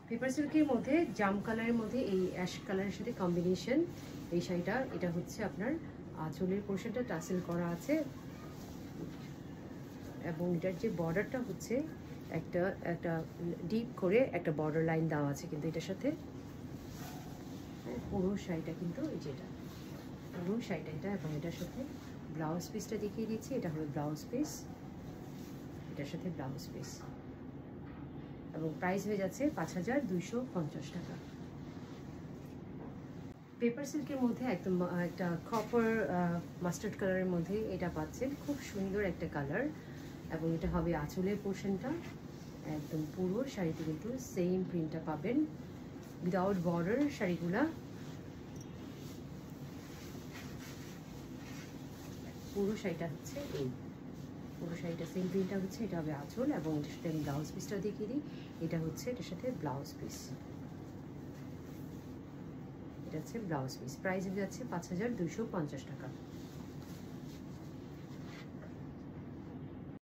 Paper সিল্কের মধ্যে জাম কালারের মধ্যে এই অ্যাশ কালারের সাথে কম্বিনেশন এই শাড়িটা। এটা হচ্ছে আপনার আঁচলের পোর্শনটা টাসেল করা আছে এবং এটার যে বর্ডারটা হচ্ছে একটা ডিপ করে একটা বর্ডার লাইন দেওয়া আছে কিন্তু এটার সাথে। পুরো শাড়িটা কিন্তু এই যেটা পুরো শাড়িটা এটা, এবং এটার সাথে ব্লাউজ পিসটা দেখিয়ে দিচ্ছি। এটা হলো ব্লাউজ পিস, এটার সাথে ব্লাউজ পিস, এবং প্রাইস হয়ে যাচ্ছে 5250 টাকা। পেপার সিল্কের মধ্যে একদম একটা কপার মাস্টার্ড কালারের মধ্যে এটা পাচ্ছেন, খুব সুন্দর একটা কালার, এবং এটা হবে আঁচলের পোর্শনটা। একদম পুরো শাড়িতে কিন্তু সেম প্রিন্টটা পাবেন উইদাউট বর্ডার শাড়িগুলা। পুরো শাড়িটা হচ্ছে এই পুরো শাড়িটা সেম প্রিন্টটা হচ্ছে, এটা হবে আঁচল, এবং এটার সাথে আমি ব্লাউজ পিসটা দেখিয়ে দিই। এটা হচ্ছে এটার সাথে ব্লাউজ পিস, এটা হচ্ছে ব্লাউজ পিস। প্রাইস হয়ে যাচ্ছে 5250 টাকা।